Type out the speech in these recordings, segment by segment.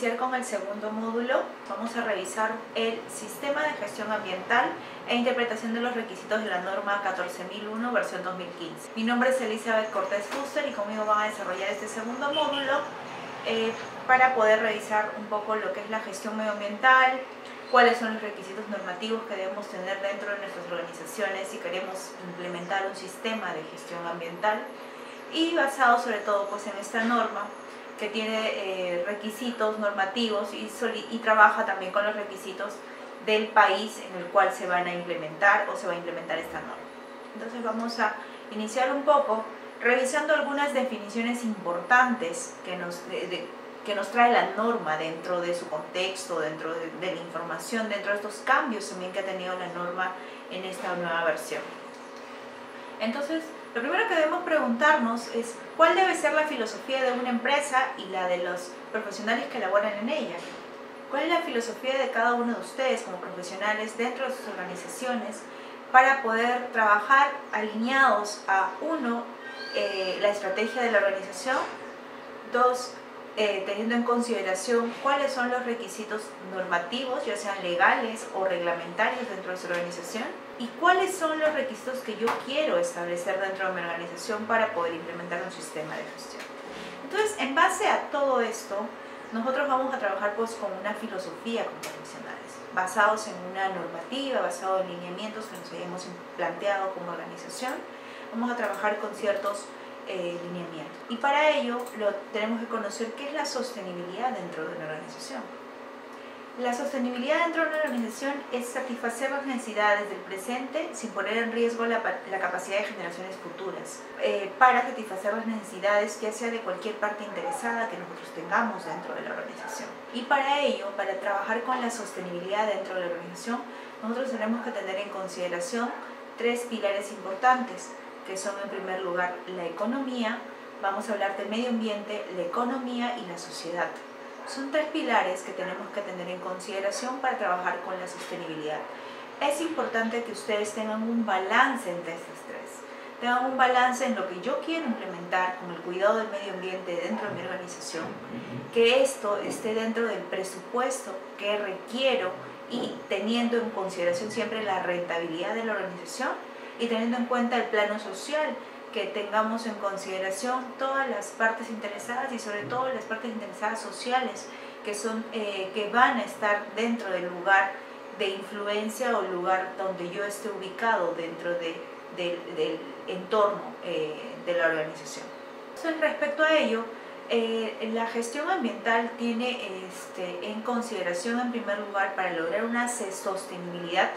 iniciar con el segundo módulo. Vamos a revisar el sistema de gestión ambiental e interpretación de los requisitos de la norma 14001 versión 2015. Mi nombre es Elizabeth Cortés Fuster y conmigo van a desarrollar este segundo módulo para poder revisar un poco lo que es la gestión medioambiental, cuáles son los requisitos normativos que debemos tener dentro de nuestras organizaciones si queremos implementar un sistema de gestión ambiental, y basado sobre todo pues en esta norma que tiene requisitos normativos y trabaja también con los requisitos del país en el cual se van a implementar o se va a implementar esta norma. Entonces vamos a iniciar un poco revisando algunas definiciones importantes que nos trae la norma dentro de su contexto, dentro de la información, dentro de estos cambios también que ha tenido la norma en esta nueva versión. Entonces, lo primero que debemos preguntarnos es cuál debe ser la filosofía de una empresa y la de los profesionales que laboran en ella. ¿Cuál es la filosofía de cada uno de ustedes como profesionales dentro de sus organizaciones para poder trabajar alineados a, uno, la estrategia de la organización, dos, teniendo en consideración cuáles son los requisitos normativos, ya sean legales o reglamentarios dentro de su organización, y cuáles son los requisitos que yo quiero establecer dentro de mi organización para poder implementar un sistema de gestión? Entonces, en base a todo esto, nosotros vamos a trabajar pues con una filosofía como profesionales, basados en una normativa, basado en lineamientos que nos hayamos planteado como organización. Vamos a trabajar con ciertos lineamientos. Y para ello tenemos que conocer qué es la sostenibilidad dentro de una organización. La sostenibilidad dentro de una organización es satisfacer las necesidades del presente sin poner en riesgo la capacidad de generaciones futuras, para satisfacer las necesidades ya sea de cualquier parte interesada que nosotros tengamos dentro de la organización. Y para ello, para trabajar con la sostenibilidad dentro de la organización, nosotros tenemos que tener en consideración tres pilares importantes, que son en primer lugar la economía, vamos a hablar del medio ambiente, la economía y la sociedad. Son tres pilares que tenemos que tener en consideración para trabajar con la sostenibilidad. Es importante que ustedes tengan un balance entre estas tres. Tengan un balance en lo que yo quiero implementar con el cuidado del medio ambiente dentro de mi organización, que esto esté dentro del presupuesto que requiero y teniendo en consideración siempre la rentabilidad de la organización y teniendo en cuenta el plano social, que tengamos en consideración todas las partes interesadas y sobre todo las partes interesadas sociales que van a estar dentro del lugar de influencia o lugar donde yo esté ubicado dentro del entorno de la organización. Entonces, respecto a ello, la gestión ambiental tiene en consideración en primer lugar para lograr una sostenibilidad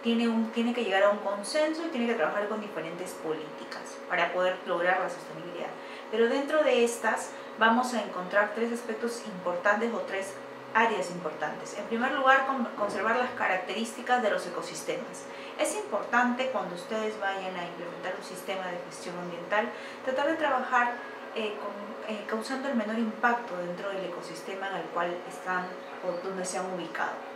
tiene que llegar a un consenso y tiene que trabajar con diferentes políticas para poder lograr la sostenibilidad. Pero dentro de estas vamos a encontrar tres aspectos importantes o tres áreas importantes. En primer lugar, conservar las características de los ecosistemas. Es importante cuando ustedes vayan a implementar un sistema de gestión ambiental, tratar de trabajar causando el menor impacto dentro del ecosistema en el cual están o donde se han ubicado.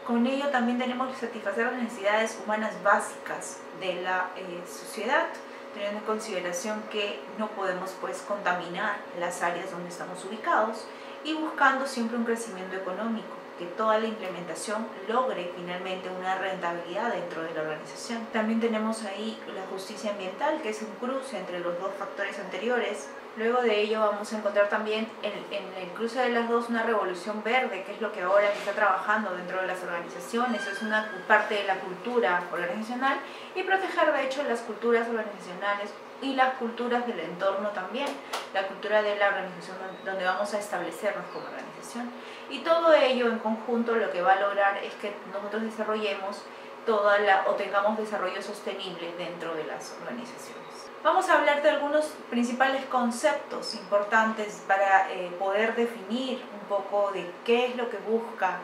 Con ello también tenemos que satisfacer las necesidades humanas básicas de la sociedad, teniendo en consideración que no podemos pues contaminar las áreas donde estamos ubicados y buscando siempre un crecimiento económico, que toda la implementación logre finalmente una rentabilidad dentro de la organización. También tenemos ahí la justicia ambiental, que es un cruce entre los dos factores anteriores. Luego de ello vamos a encontrar también en el cruce de las dos una revolución verde, que es lo que ahora se está trabajando dentro de las organizaciones. Es una parte de la cultura organizacional y proteger de hecho las culturas organizacionales y las culturas del entorno también, la cultura de la organización donde vamos a establecernos como organización. Y todo ello en conjunto lo que va a lograr es que nosotros desarrollemos o tengamos desarrollo sostenible dentro de las organizaciones. Vamos a hablar de algunos principales conceptos importantes para poder definir un poco de qué es lo que busca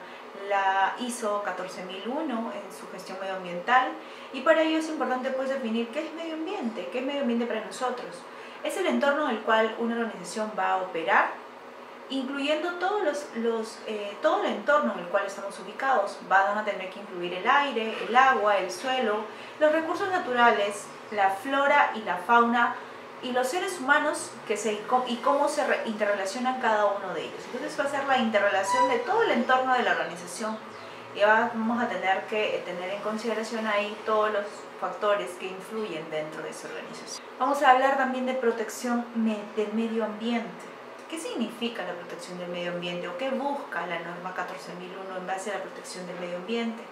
la ISO 14001 en su gestión medioambiental, y para ello es importante pues definir qué es medio ambiente para nosotros. Es el entorno en el cual una organización va a operar, incluyendo todo el entorno en el cual estamos ubicados. Van a tener que incluir el aire, el agua, el suelo, los recursos naturales, la flora y la fauna y los seres humanos y cómo se interrelacionan cada uno de ellos. Entonces va a ser la interrelación de todo el entorno de la organización y vamos a tener que tener en consideración ahí todos los factores que influyen dentro de esa organización. Vamos a hablar también de protección del medio ambiente. ¿Qué significa la protección del medio ambiente o qué busca la norma 14001 en base a la protección del medio ambiente?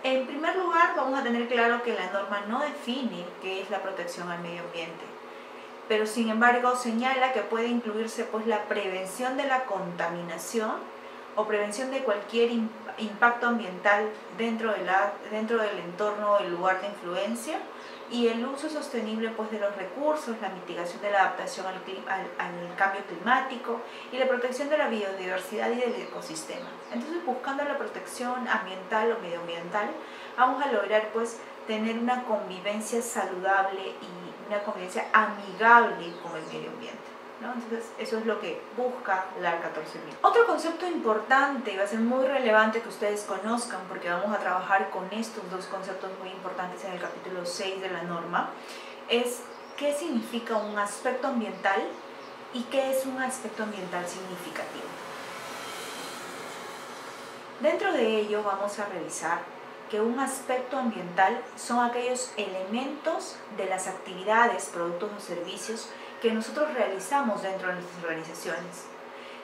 En primer lugar, vamos a tener claro que la norma no define qué es la protección al medio ambiente, pero sin embargo señala que puede incluirse pues la prevención de la contaminación o prevención de cualquier impacto ambiental dentro del entorno o el lugar de influencia, y el uso sostenible pues de los recursos, la mitigación de la adaptación al cambio climático y la protección de la biodiversidad y del ecosistema. Entonces, buscando la protección ambiental o medioambiental, vamos a lograr pues tener una convivencia saludable y una convivencia amigable con el medio ambiente, ¿no? Entonces, eso es lo que busca la 14000. Otro concepto importante, y va a ser muy relevante que ustedes conozcan, porque vamos a trabajar con estos dos conceptos muy importantes en el capítulo 6 de la norma, es qué significa un aspecto ambiental y qué es un aspecto ambiental significativo. Dentro de ello vamos a revisar que un aspecto ambiental son aquellos elementos de las actividades, productos o servicios que nosotros realizamos dentro de nuestras organizaciones,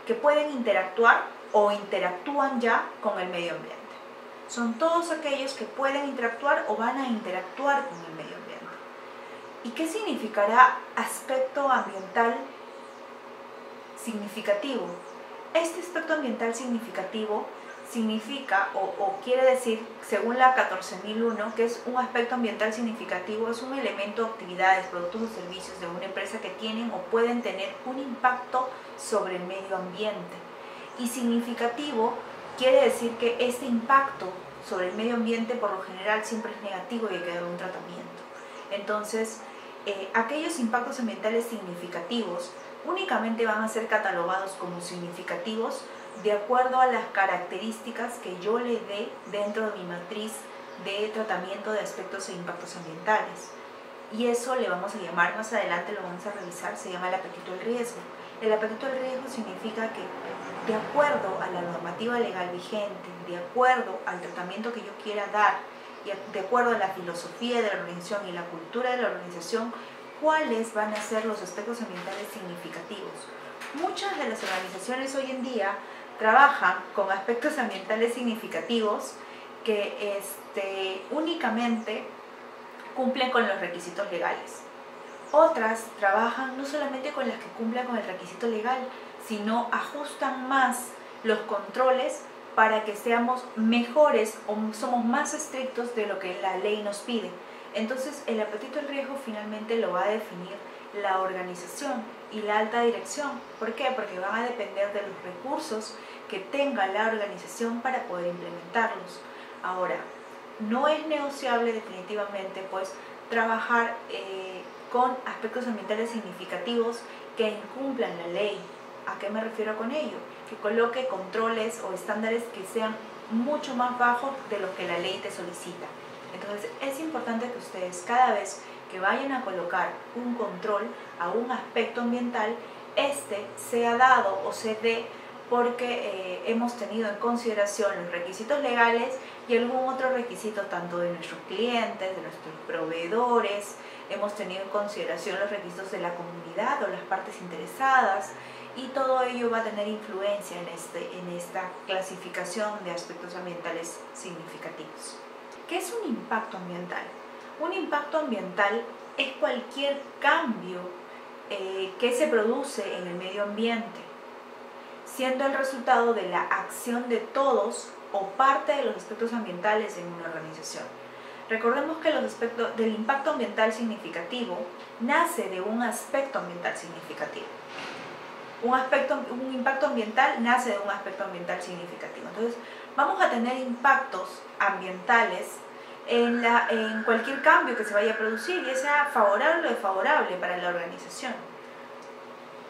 que pueden interactuar o interactúan ya con el medio ambiente. Son todos aquellos que pueden interactuar o van a interactuar con el medio ambiente. ¿Y qué significará aspecto ambiental significativo? Este aspecto ambiental significativo significa o quiere decir, según la 14001, que es un aspecto ambiental significativo, es un elemento, actividades, productos o servicios de una empresa que tienen o pueden tener un impacto sobre el medio ambiente. Y significativo quiere decir que este impacto sobre el medio ambiente por lo general siempre es negativo y hay que dar un tratamiento. Entonces, aquellos impactos ambientales significativos únicamente van a ser catalogados como significativos de acuerdo a las características que yo le dé dentro de mi matriz de tratamiento de aspectos e impactos ambientales. Y eso le vamos a llamar, más adelante lo vamos a revisar, se llama el apetito al riesgo. El apetito al riesgo significa que de acuerdo a la normativa legal vigente, de acuerdo al tratamiento que yo quiera dar, y de acuerdo a la filosofía de la organización y la cultura de la organización, cuáles van a ser los aspectos ambientales significativos. Muchas de las organizaciones hoy en día trabajan con aspectos ambientales significativos que únicamente cumplen con los requisitos legales. Otras trabajan no solamente con las que cumplen con el requisito legal, sino ajustan más los controles para que seamos mejores o somos más estrictos de lo que la ley nos pide. Entonces, el apetito al riesgo finalmente lo va a definir la organización y la alta dirección. ¿Por qué? Porque van a depender de los recursos que tenga la organización para poder implementarlos. Ahora, no es negociable definitivamente pues trabajar con aspectos ambientales significativos que incumplan la ley. ¿A qué me refiero con ello? Que coloque controles o estándares que sean mucho más bajos de lo que la ley te solicita. Entonces es importante que ustedes cada vez que vayan a colocar un control a un aspecto ambiental, sea dado o se dé porque hemos tenido en consideración los requisitos legales y algún otro requisito tanto de nuestros clientes, de nuestros proveedores, hemos tenido en consideración los requisitos de la comunidad o las partes interesadas, y todo ello va a tener influencia en esta clasificación de aspectos ambientales significativos. ¿Qué es un impacto ambiental? Un impacto ambiental es cualquier cambio que se produce en el medio ambiente, siendo el resultado de la acción de todos o parte de los aspectos ambientales en una organización. Recordemos que los aspectos del impacto ambiental significativo nace de un aspecto ambiental significativo. Un impacto ambiental nace de un aspecto ambiental significativo. Entonces, vamos a tener impactos ambientales en cualquier cambio que se vaya a producir, ya sea favorable o desfavorable para la organización.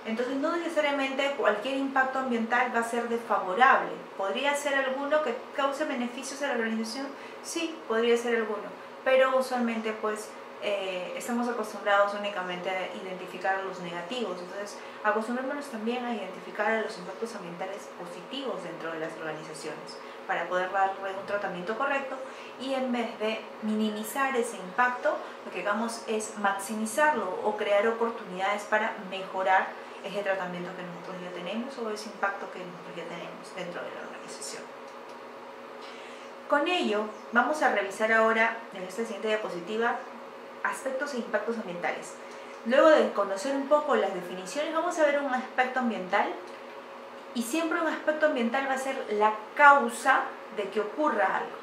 Entonces, no necesariamente cualquier impacto ambiental va a ser desfavorable. ¿Podría ser alguno que cause beneficios a la organización? Sí, podría ser alguno, pero usualmente pues estamos acostumbrados únicamente a identificar los negativos, entonces acostumbrémonos también a identificar los impactos ambientales positivos dentro de las organizaciones para poder darle un tratamiento correcto, y en vez de minimizar ese impacto, lo que hagamos es maximizarlo o crear oportunidades para mejorar ese tratamiento que nosotros ya tenemos o ese impacto que nosotros ya tenemos dentro de la organización. Con ello, vamos a revisar ahora en esta siguiente diapositiva aspectos e impactos ambientales. Luego de conocer un poco las definiciones, vamos a ver un aspecto ambiental, y siempre un aspecto ambiental va a ser la causa de que ocurra algo,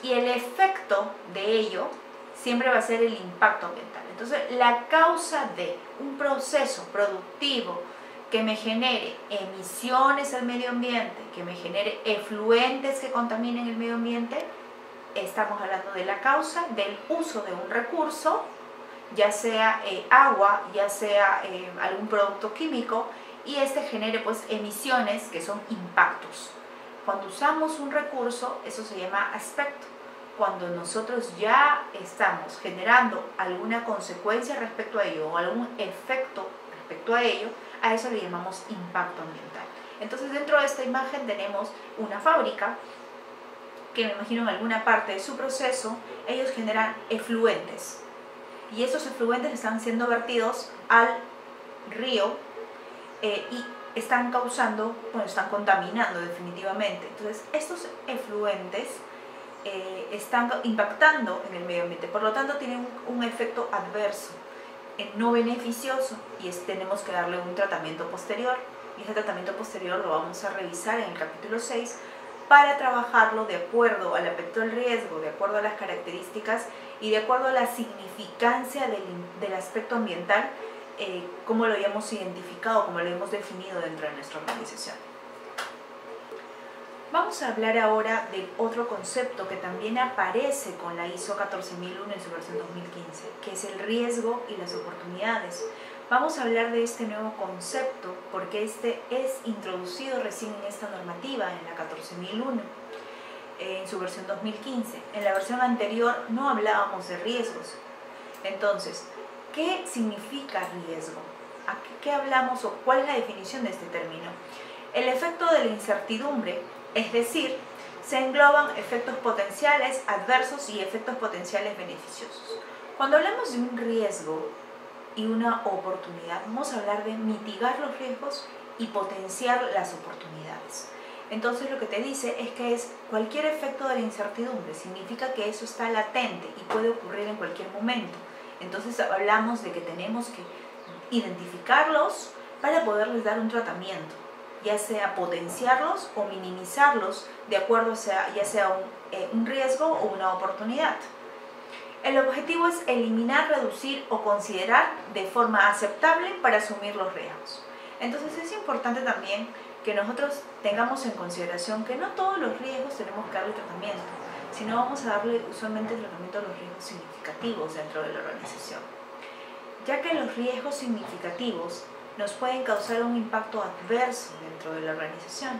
y el efecto de ello siempre va a ser el impacto ambiental. Entonces, la causa de un proceso productivo que me genere emisiones al medio ambiente, que me genere efluentes que contaminen el medio ambiente, estamos hablando de la causa del uso de un recurso, ya sea agua, ya sea algún producto químico, y este genere pues emisiones que son impactos. Cuando usamos un recurso, eso se llama aspecto. Cuando nosotros ya estamos generando alguna consecuencia respecto a ello o algún efecto respecto a ello, a eso le llamamos impacto ambiental. Entonces, dentro de esta imagen tenemos una fábrica que, me imagino, en alguna parte de su proceso ellos generan efluentes, y esos efluentes están siendo vertidos al río y están causando, bueno, están contaminando definitivamente. Entonces, estos efluentes están impactando en el medio ambiente, por lo tanto tienen un efecto adverso, no beneficioso, y tenemos que darle un tratamiento posterior, y ese tratamiento posterior lo vamos a revisar en el capítulo 6 para trabajarlo de acuerdo al aspecto del riesgo, de acuerdo a las características y de acuerdo a la significancia del aspecto ambiental, como lo hayamos identificado, como lo hemos definido dentro de nuestra organización. Vamos a hablar ahora de otro concepto que también aparece con la ISO 14001 en su versión 2015, que es el riesgo y las oportunidades. Vamos a hablar de este nuevo concepto porque este es introducido recién en esta normativa, en la 14001, en su versión 2015. En la versión anterior no hablábamos de riesgos. Entonces, ¿qué significa riesgo? ¿A qué hablamos o cuál es la definición de este término? El efecto de la incertidumbre, es decir, se engloban efectos potenciales adversos y efectos potenciales beneficiosos. Cuando hablamos de un riesgo y una oportunidad, vamos a hablar de mitigar los riesgos y potenciar las oportunidades. Entonces, lo que te dice es que es cualquier efecto de la incertidumbre, significa que eso está latente y puede ocurrir en cualquier momento. Entonces, hablamos de que tenemos que identificarlos para poderles dar un tratamiento, ya sea potenciarlos o minimizarlos de acuerdo a ya sea un riesgo o una oportunidad. El objetivo es eliminar, reducir o considerar de forma aceptable para asumir los riesgos. Entonces, es importante también que nosotros tengamos en consideración que no todos los riesgos tenemos que darle tratamiento, sino vamos a darle usualmente tratamiento a los riesgos significativos dentro de la organización, ya que los riesgos significativos nos pueden causar un impacto adverso dentro de la organización,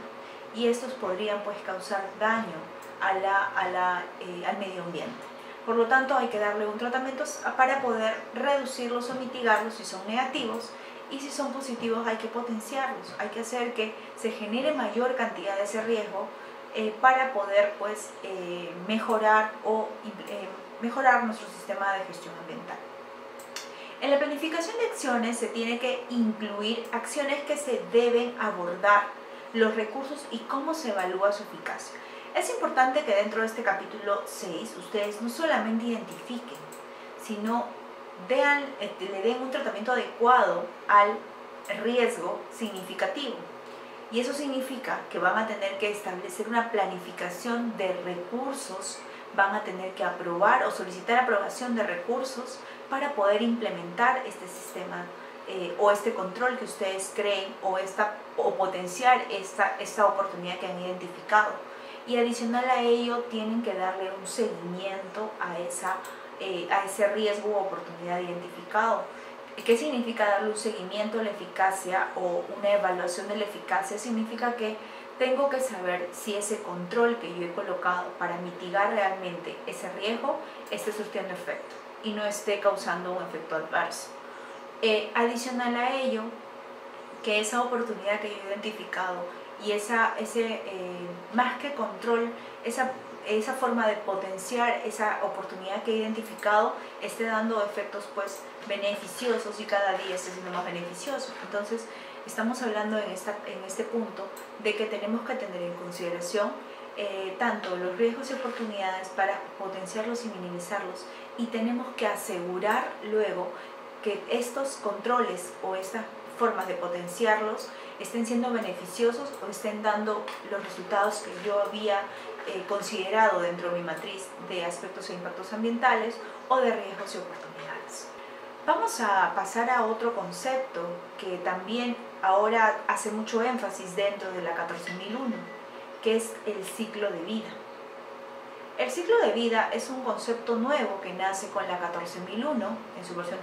y estos podrían pues causar daño al medio ambiente. Por lo tanto, hay que darle un tratamiento para poder reducirlos o mitigarlos si son negativos, y si son positivos hay que potenciarlos, hay que hacer que se genere mayor cantidad de ese riesgo para poder pues mejorar nuestro sistema de gestión ambiental. En la planificación de acciones se tiene que incluir acciones que se deben abordar, los recursos y cómo se evalúa su eficacia. Es importante que dentro de este capítulo 6 ustedes no solamente identifiquen, sino le den un tratamiento adecuado al riesgo significativo. Y eso significa que van a tener que establecer una planificación de recursos, van a tener que aprobar o solicitar aprobación de recursos para poder implementar este sistema o este control que ustedes creen o potenciar esta oportunidad que han identificado. Y adicional a ello, tienen que darle un seguimiento a ese riesgo u oportunidad identificado. ¿Qué significa darle un seguimiento a la eficacia o una evaluación de la eficacia? Significa que tengo que saber si ese control que yo he colocado para mitigar realmente ese riesgo está surtiendo efecto. y no esté causando un efecto adverso. Adicional a ello, que esa oportunidad que yo he identificado y más que control, esa forma de potenciar esa oportunidad que he identificado esté dando efectos pues beneficiosos y cada día esté siendo más beneficioso. Entonces estamos hablando en este punto de que tenemos que tener en consideración tanto los riesgos y oportunidades para potenciarlos y minimizarlos, y tenemos que asegurar luego que estos controles o estas formas de potenciarlos estén siendo beneficiosos o estén dando los resultados que yo había considerado dentro de mi matriz de aspectos e impactos ambientales o de riesgos y oportunidades. Vamos a pasar a otro concepto que también ahora hace mucho énfasis dentro de la 14001, que es el ciclo de vida. El ciclo de vida es un concepto nuevo que nace con la 14001 en su versión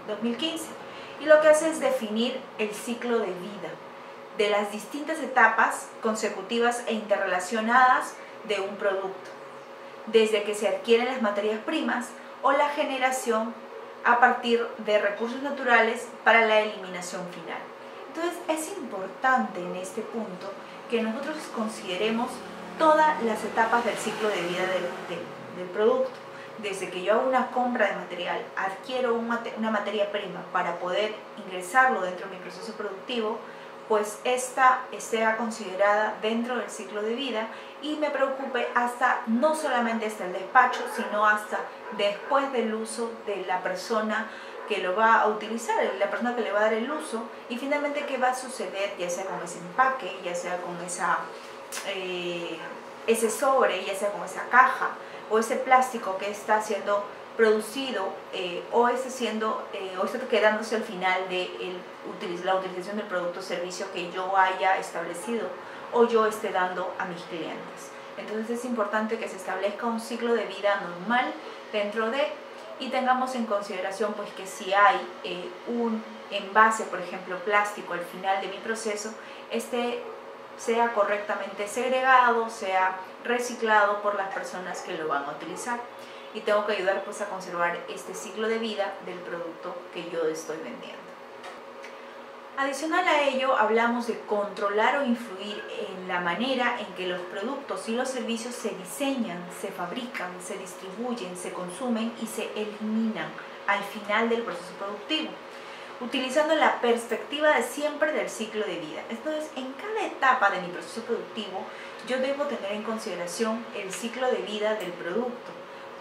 2015, y lo que hace es definir el ciclo de vida de las distintas etapas consecutivas e interrelacionadas de un producto, desde que se adquieren las materias primas o la generación a partir de recursos naturales para la eliminación final. Entonces es importante en este punto que nosotros consideremos todas las etapas del ciclo de vida del producto, desde que yo hago una compra de material, adquiero una materia prima para poder ingresarlo dentro de mi proceso productivo, pues esta sea considerada dentro del ciclo de vida y me preocupe no solamente hasta el despacho, sino hasta después del uso de la persona que lo va a utilizar, la persona que le va a dar el uso, y finalmente qué va a suceder, ya sea con ese empaque, ya sea con ese sobre, ya sea con esa caja o ese plástico que está siendo producido o está quedándose al final de la utilización del producto o servicio que yo haya establecido o yo esté dando a mis clientes. Entonces es importante que se establezca un ciclo de vida normal dentro de, y tengamos en consideración pues que si hay un envase, por ejemplo plástico, al final de mi proceso, sea correctamente segregado, sea reciclado por las personas que lo van a utilizar, y tengo que ayudar pues a conservar este ciclo de vida del producto que yo estoy vendiendo. Adicional a ello, hablamos de controlar o influir en la manera en que los productos y los servicios se diseñan, se fabrican, se distribuyen, se consumen y se eliminan al final del proceso productivo, utilizando la perspectiva de siempre del ciclo de vida. Entonces, en cada etapa de mi proceso productivo, yo debo tener en consideración el ciclo de vida del producto.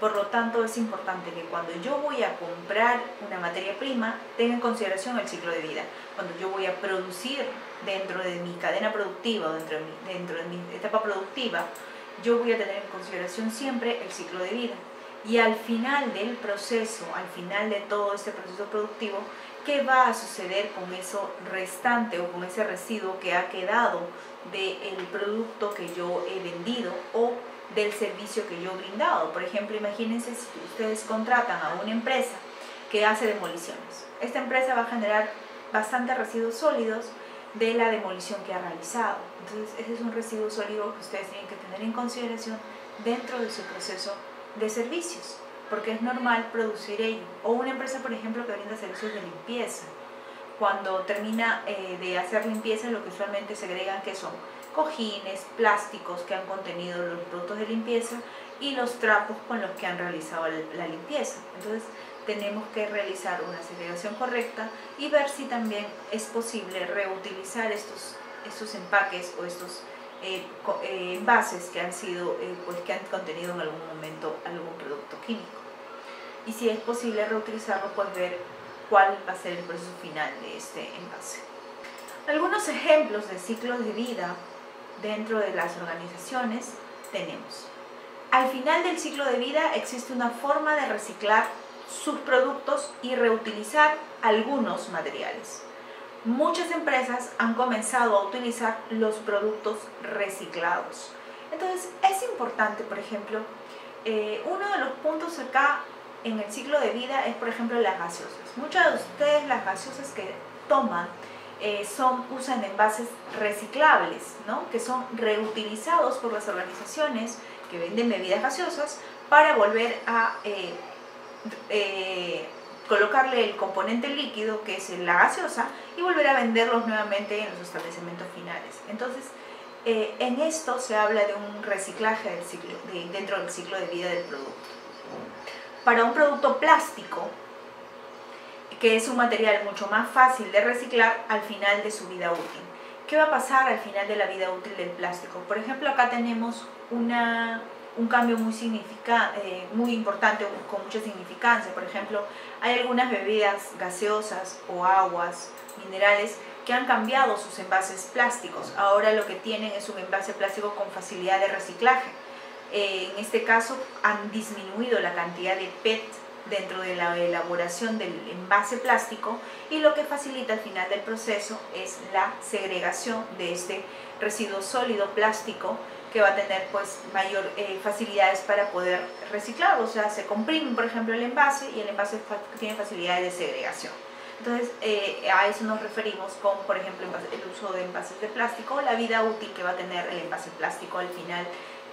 Por lo tanto, es importante que cuando yo voy a comprar una materia prima, tenga en consideración el ciclo de vida. Cuando yo voy a producir dentro de mi cadena productiva, dentro de mi etapa productiva, yo voy a tener en consideración siempre el ciclo de vida. Y al final del proceso, al final de todo este proceso productivo, ¿qué va a suceder con eso restante o con ese residuo que ha quedado del producto que yo he vendido o del servicio que yo he brindado? Por ejemplo, imagínense si ustedes contratan a una empresa que hace demoliciones. Esta empresa va a generar bastantes residuos sólidos de la demolición que ha realizado. Entonces, ese es un residuo sólido que ustedes tienen que tener en consideración dentro de su proceso de servicios, porque es normal producir ello. O una empresa, por ejemplo, que brinda servicios de limpieza. Cuando termina de hacer limpieza, lo que usualmente segregan que son cojines, plásticos que han contenido los productos de limpieza y los trapos con los que han realizado la limpieza. Entonces tenemos que realizar una segregación correcta y ver si también es posible reutilizar estos empaques o estos envases que han sido que han contenido en algún momento algún producto químico, y si es posible reutilizarlo, pues ver cuál va a ser el proceso final de este envase. Algunos ejemplos de ciclos de vida dentro de las organizaciones tenemos: al final del ciclo de vida existe una forma de reciclar sus productos y reutilizar algunos materiales. Muchas empresas han comenzado a utilizar los productos reciclados. Entonces es importante, por ejemplo, uno de los puntos acá en el ciclo de vida es, por ejemplo, las gaseosas. Muchas de ustedes las gaseosas que toman usan envases reciclables, ¿no? Que son reutilizados por las organizaciones que venden bebidas gaseosas para volver a colocarle el componente líquido, que es la gaseosa, y volver a venderlos nuevamente en los establecimientos finales. Entonces, en esto se habla de un reciclaje dentro del ciclo de vida del producto. Para un producto plástico, que es un material mucho más fácil de reciclar al final de su vida útil. ¿Qué va a pasar al final de la vida útil del plástico? Por ejemplo, acá tenemos un cambio muy importante, con mucha significancia. Por ejemplo, hay algunas bebidas gaseosas o aguas, minerales, que han cambiado sus envases plásticos. Ahora lo que tienen es un envase plástico con facilidad de reciclaje. En este caso han disminuido la cantidad de PET dentro de la elaboración del envase plástico, y lo que facilita al final del proceso es la segregación de este residuo sólido plástico, que va a tener pues mayor facilidades para poder reciclar. O sea, se comprime por ejemplo el envase, y el envase tiene facilidades de segregación. Entonces a eso nos referimos con, por ejemplo, el uso de envases de plástico, la vida útil que va a tener el envase plástico al final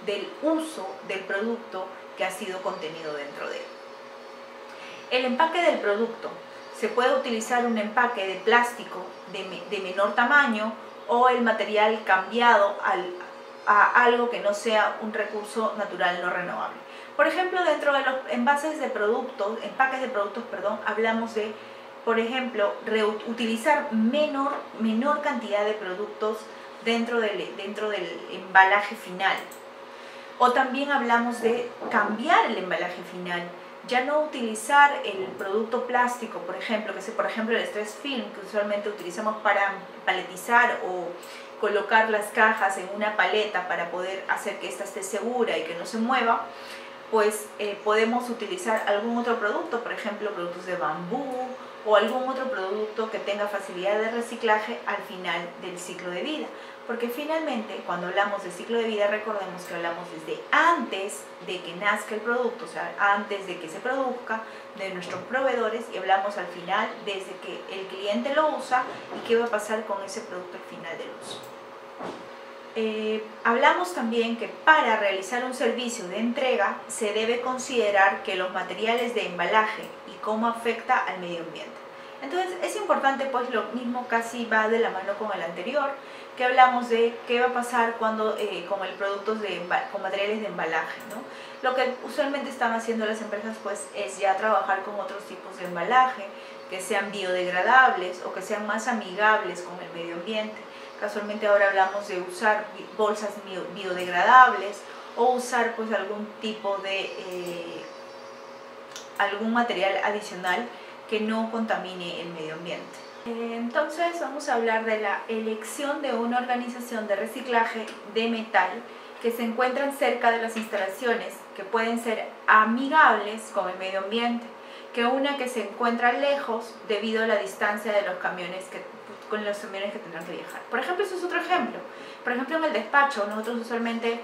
del uso del producto que ha sido contenido dentro de él. El empaque del producto: se puede utilizar un empaque de plástico de menor tamaño, o el material cambiado a algo que no sea un recurso natural no renovable. Por ejemplo, dentro de los empaques de productos, hablamos de, por ejemplo, utilizar menor cantidad de productos dentro del embalaje final. O también hablamos de cambiar el embalaje final, ya no utilizar el producto plástico, por ejemplo, el stress film, que usualmente utilizamos para paletizar o colocar las cajas en una paleta para poder hacer que ésta esté segura y que no se mueva. Pues podemos utilizar algún otro producto, por ejemplo productos de bambú, o algún otro producto que tenga facilidad de reciclaje al final del ciclo de vida. Porque finalmente, cuando hablamos de ciclo de vida, recordemos que hablamos desde antes de que nazca el producto, o sea, antes de que se produzca, de nuestros proveedores, y hablamos al final desde que el cliente lo usa y qué va a pasar con ese producto al final del uso. Hablamos también que para realizar un servicio de entrega se debe considerar que los materiales de embalaje y cómo afecta al medio ambiente. Entonces es importante, pues lo mismo casi va de la mano con el anterior, que hablamos de qué va a pasar cuando con materiales de embalaje, ¿no? Lo que usualmente están haciendo las empresas pues es ya trabajar con otros tipos de embalaje que sean biodegradables o que sean más amigables con el medio ambiente. Casualmente ahora hablamos de usar bolsas biodegradables, o usar pues algún tipo de algún material adicional que no contamine el medio ambiente. Entonces vamos a hablar de la elección de una organización de reciclaje de metal que se encuentran cerca de las instalaciones, que pueden ser amigables con el medio ambiente, que una que se encuentra lejos debido a la distancia de los camiones que tendrán que viajar. Por ejemplo, eso es otro ejemplo. Por ejemplo, en el despacho nosotros usualmente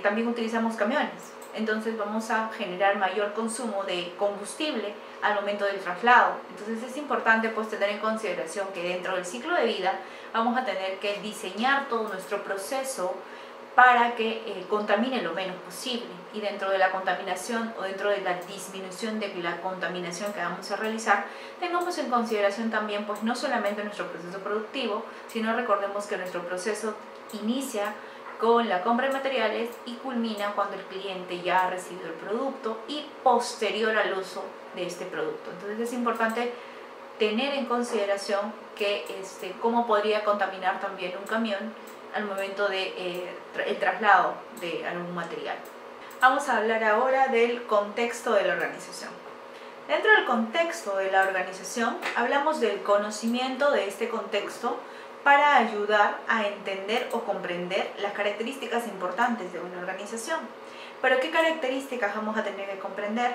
también utilizamos camiones. Entonces vamos a generar mayor consumo de combustible al momento del traslado. Entonces es importante pues tener en consideración que dentro del ciclo de vida vamos a tener que diseñar todo nuestro proceso para que contamine lo menos posible, y dentro de la contaminación o dentro de la disminución de la contaminación que vamos a realizar, tengamos en consideración también pues no solamente nuestro proceso productivo, sino recordemos que nuestro proceso inicia con la compra de materiales y culmina cuando el cliente ya ha recibido el producto y posterior al uso de este producto. Entonces es importante tener en consideración que cómo podría contaminar también un camión al momento de el traslado de algún material. Vamos a hablar ahora del contexto de la organización. Dentro del contexto de la organización hablamos del conocimiento de este contexto para ayudar a entender o comprender las características importantes de una organización. ¿Pero qué características vamos a tener que comprender?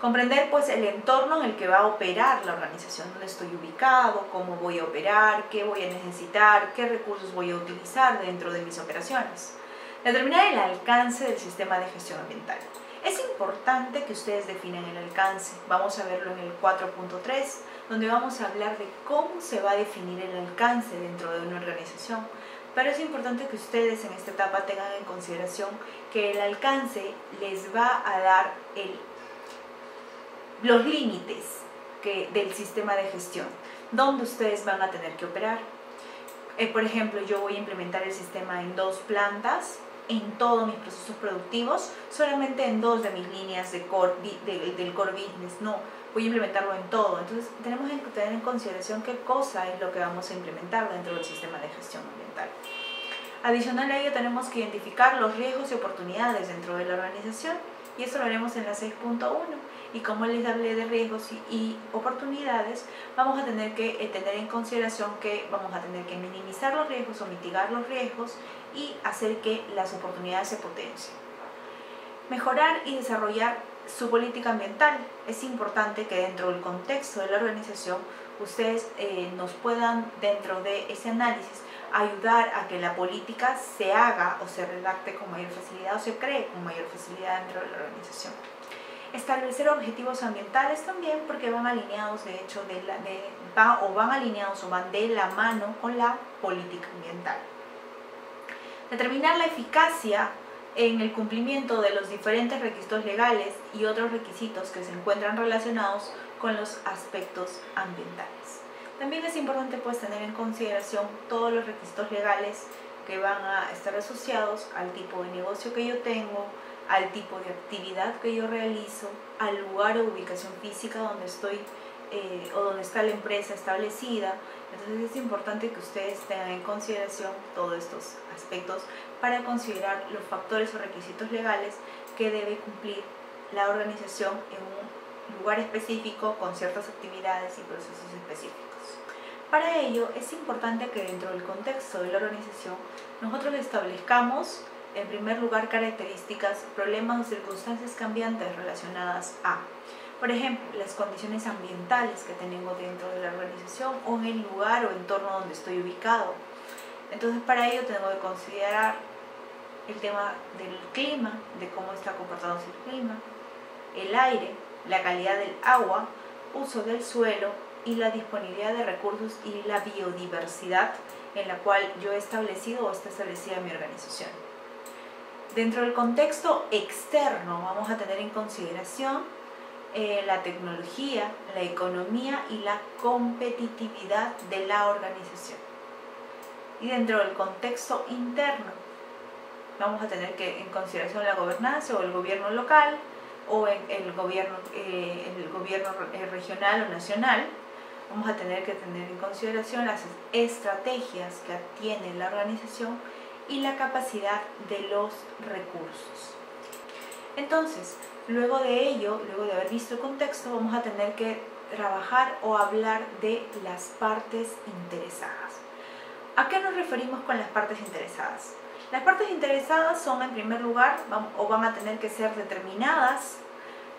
Comprender pues el entorno en el que va a operar la organización, dónde estoy ubicado, cómo voy a operar, qué voy a necesitar, qué recursos voy a utilizar dentro de mis operaciones. Determinar el alcance del sistema de gestión ambiental. Es importante que ustedes definan el alcance. Vamos a verlo en el 4.3, donde vamos a hablar de cómo se va a definir el alcance dentro de una organización. Pero es importante que ustedes en esta etapa tengan en consideración que el alcance les va a dar los límites del sistema de gestión, donde ustedes van a tener que operar. Por ejemplo, yo voy a implementar el sistema en 2 plantas, en todos mis procesos productivos, solamente en 2 de mis líneas del core business, no, voy a implementarlo en todo. Entonces tenemos que tener en consideración qué cosa es lo que vamos a implementar dentro del sistema de gestión ambiental. Adicional a ello, tenemos que identificar los riesgos y oportunidades dentro de la organización, y eso lo haremos en la 6.1. Y como les hablé de riesgos y oportunidades, vamos a tener que tener en consideración que vamos a tener que minimizar los riesgos o mitigar los riesgos y hacer que las oportunidades se potencien. Mejorar y desarrollar su política ambiental. Es importante que dentro del contexto de la organización ustedes nos puedan, dentro de ese análisis, ayudar a que la política se haga o se redacte con mayor facilidad o se cree con mayor facilidad dentro de la organización. Establecer objetivos ambientales también, porque van alineados, de hecho, van de la mano con la política ambiental. Determinar la eficacia en el cumplimiento de los diferentes requisitos legales y otros requisitos que se encuentran relacionados con los aspectos ambientales. También es importante tener en consideración todos los requisitos legales que van a estar asociados al tipo de negocio que yo tengo, al tipo de actividad que yo realizo, al lugar o ubicación física donde estoy o donde está la empresa establecida. Entonces es importante que ustedes tengan en consideración todos estos aspectos para considerar los factores o requisitos legales que debe cumplir la organización en un lugar específico con ciertas actividades y procesos específicos. Para ello es importante que dentro del contexto de la organización nosotros establezcamos en primer lugar características, problemas o circunstancias cambiantes relacionadas a, por ejemplo, las condiciones ambientales que tenemos dentro de la organización o en el lugar o entorno donde estoy ubicado. Entonces para ello tengo que considerar el tema del clima, de cómo está comportándose el clima, el aire, la calidad del agua, uso del suelo y la disponibilidad de recursos y la biodiversidad en la cual yo he establecido o está establecida mi organización. Dentro del contexto externo vamos a tener en consideración la tecnología, la economía y la competitividad de la organización. Y dentro del contexto interno vamos a tener en consideración la gobernanza o el gobierno local o el gobierno regional o nacional. Vamos a tener que tener en consideración las estrategias que tiene la organización y la capacidad de los recursos. Entonces, luego de ello, luego de haber visto el contexto, vamos a tener que trabajar o hablar de las partes interesadas. ¿A qué nos referimos con las partes interesadas? Las partes interesadas son, en primer lugar, van a tener que ser determinadas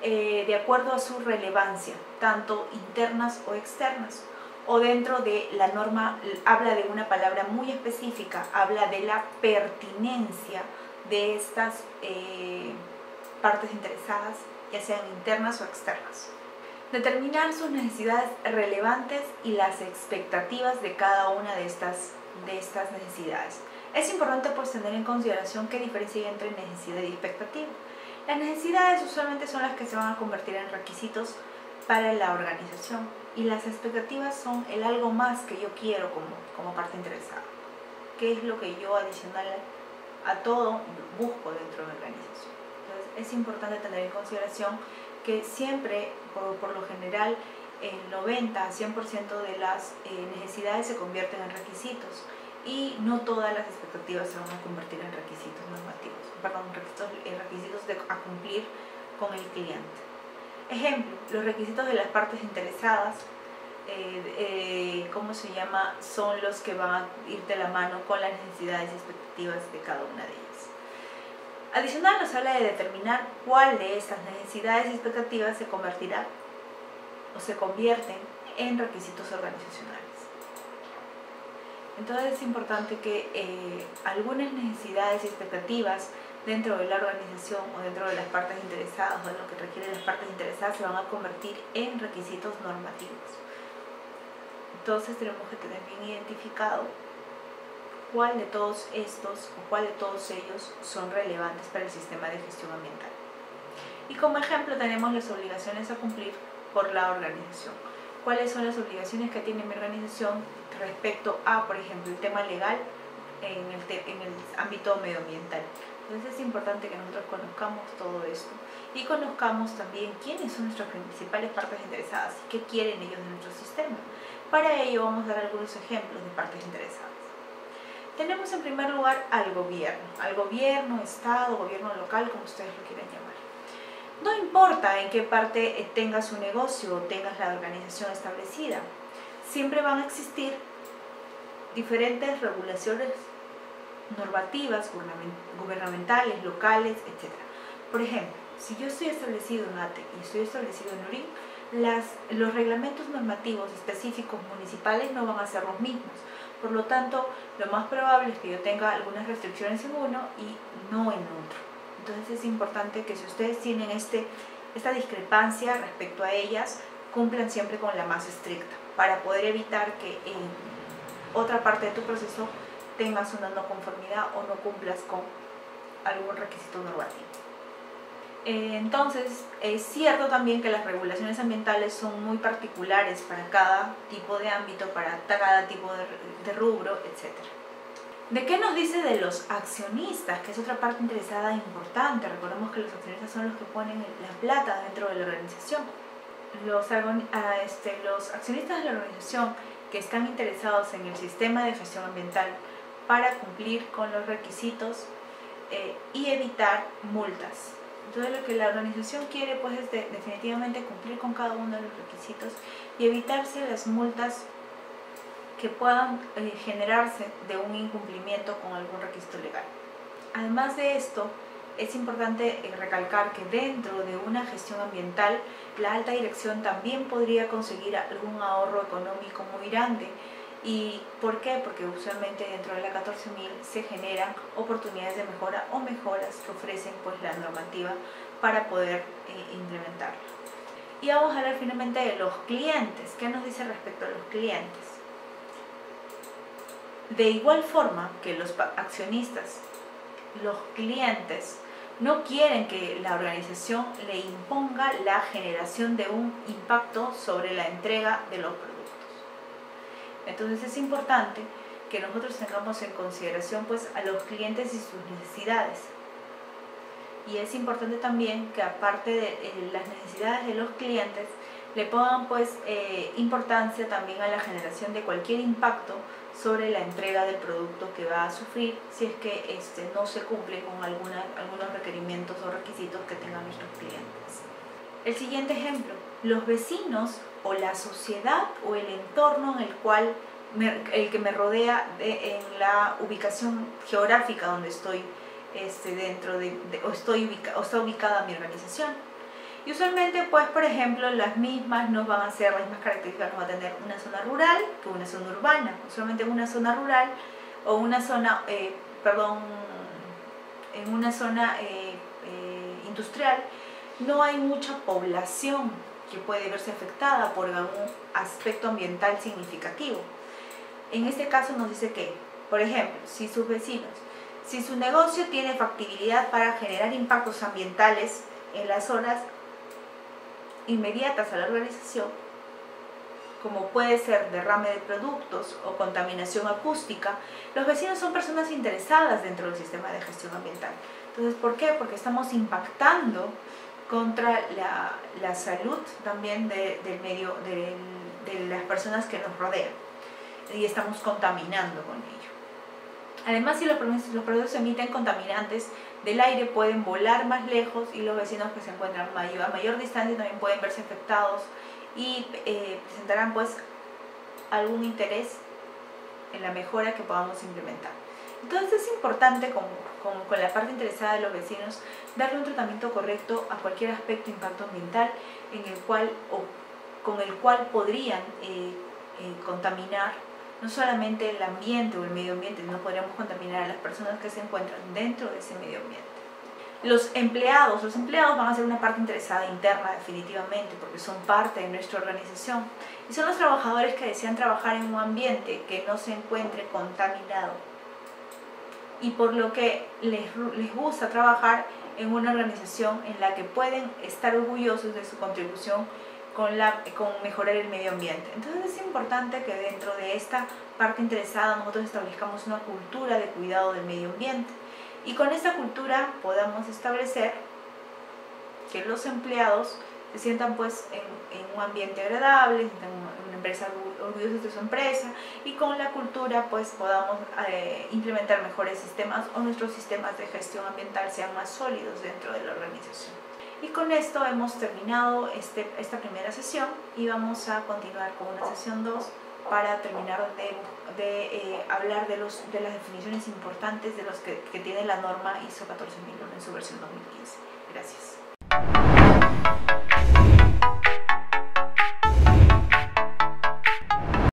de acuerdo a su relevancia, tanto internas o externas. O dentro de la norma habla de una palabra muy específica, habla de la pertinencia de estas partes interesadas, ya sean internas o externas. Determinar sus necesidades relevantes y las expectativas de cada una de estas necesidades. Es importante tener en consideración qué diferencia hay entre necesidad y expectativa. Las necesidades usualmente son las que se van a convertir en requisitos para la organización, y las expectativas son el algo más que yo quiero como parte interesada. ¿Qué es lo que yo adicional a todo busco dentro de mi organización? Entonces es importante tener en consideración que siempre, por lo general, el 90 a 100% de las necesidades se convierten en requisitos, y no todas las expectativas se van a convertir en requisitos normativos, requisitos a cumplir con el cliente. Ejemplo, los requisitos de las partes interesadas, son los que van a ir de la mano con las necesidades y expectativas de cada una de ellas. Adicional, nos habla de determinar cuál de estas necesidades y expectativas se convertirá o se convierten en requisitos organizacionales. Entonces es importante que algunas necesidades y expectativas dentro de la organización o dentro de las partes interesadas o de lo que requieren las partes interesadas se van a convertir en requisitos normativos. Entonces tenemos que tener bien identificado cuál de todos estos o cuál de todos ellos son relevantes para el sistema de gestión ambiental. Y como ejemplo tenemos las obligaciones a cumplir por la organización. ¿Cuáles son las obligaciones que tiene mi organización respecto a, por ejemplo, el tema legal en el ámbito medioambiental? Entonces es importante que nosotros conozcamos todo esto y conozcamos también quiénes son nuestras principales partes interesadas y qué quieren ellos de nuestro sistema. Para ello vamos a dar algunos ejemplos de partes interesadas. Tenemos en primer lugar al gobierno, estado, gobierno local, como ustedes lo quieran llamar. No importa en qué parte tengas su negocio o tengas la organización establecida, siempre van a existir diferentes regulaciones normativas, gubernamentales, locales, etc. Por ejemplo, si yo estoy establecido en ATE y estoy establecido en URI, los reglamentos normativos específicos municipales no van a ser los mismos. Por lo tanto, lo más probable es que yo tenga algunas restricciones en uno y no en otro. Entonces es importante que si ustedes tienen esta discrepancia respecto a ellas, cumplan siempre con la más estricta, para poder evitar que en otra parte de tu proceso tengas una no conformidad o no cumplas con algún requisito normativo. Entonces, es cierto también que las regulaciones ambientales son muy particulares para cada tipo de ámbito, para cada tipo de rubro, etc. ¿De qué nos dice de los accionistas? Que es otra parte interesada e importante. Recordemos que los accionistas son los que ponen la plata dentro de la organización. Los accionistas de la organización que están interesados en el sistema de gestión ambiental para cumplir con los requisitos y evitar multas. Entonces lo que la organización quiere pues es definitivamente cumplir con cada uno de los requisitos y evitarse las multas que puedan generarse de un incumplimiento con algún requisito legal. Además de esto, es importante recalcar que dentro de una gestión ambiental, la alta dirección también podría conseguir algún ahorro económico muy grande. ¿Y por qué? Porque usualmente dentro de la 14.000 se generan oportunidades de mejora o mejoras que ofrecen pues la normativa para poder implementarla. Y vamos a hablar finalmente de los clientes. ¿Qué nos dice respecto a los clientes? De igual forma que los accionistas, los clientes no quieren que la organización le imponga la generación de un impacto sobre la entrega de los productos. Entonces es importante que nosotros tengamos en consideración pues a los clientes y sus necesidades. Y es importante también que aparte de las necesidades de los clientes, le pongan pues importancia también a la generación de cualquier impacto sobre la entrega del producto que va a sufrir si es que no se cumple con algunos requerimientos o requisitos que tengan nuestros clientes. El siguiente ejemplo, los vecinos o la sociedad o el entorno en el que me rodea en la ubicación geográfica donde estoy está ubicada mi organización. Y usualmente, pues, por ejemplo, las mismas no van a ser las mismas características, no va a tener una zona rural que una zona urbana. Usualmente en una zona rural o una zona, en una zona industrial no hay mucha población que puede verse afectada por algún aspecto ambiental significativo. En este caso nos dice que, por ejemplo, si sus vecinos, si su negocio tiene factibilidad para generar impactos ambientales en las zonas inmediatas a la organización, como puede ser derrame de productos o contaminación acústica, los vecinos son personas interesadas dentro del sistema de gestión ambiental. Entonces, ¿por qué? Porque estamos impactando contra la salud también del medio, de las personas que nos rodean, y estamos contaminando con ello. Además, si los productos emiten contaminantes del aire, pueden volar más lejos y los vecinos que se encuentran a mayor distancia también pueden verse afectados y presentarán pues algún interés en la mejora que podamos implementar. Entonces es importante, con la parte interesada de los vecinos, darle un tratamiento correcto a cualquier aspecto de impacto ambiental con el cual podrían contaminar no solamente el ambiente o el medio ambiente, no podríamos contaminar a las personas que se encuentran dentro de ese medio ambiente. Los empleados van a ser una parte interesada interna definitivamente, porque son parte de nuestra organización y son los trabajadores que desean trabajar en un ambiente que no se encuentre contaminado y por lo que les gusta trabajar en una organización en la que pueden estar orgullosos de su contribución con mejorar el medio ambiente. Entonces es importante que dentro de esta parte interesada nosotros establezcamos una cultura de cuidado del medio ambiente y con esta cultura podamos establecer que los empleados se sientan pues en un ambiente agradable, en una empresa orgullosos de su empresa, y con la cultura pues podamos implementar mejores sistemas o nuestros sistemas de gestión ambiental sean más sólidos dentro de la organización. Y con esto hemos terminado esta primera sesión y vamos a continuar con una sesión 2 para terminar de hablar de las definiciones importantes de los que tiene la norma ISO 14001 en su versión 2015. Gracias.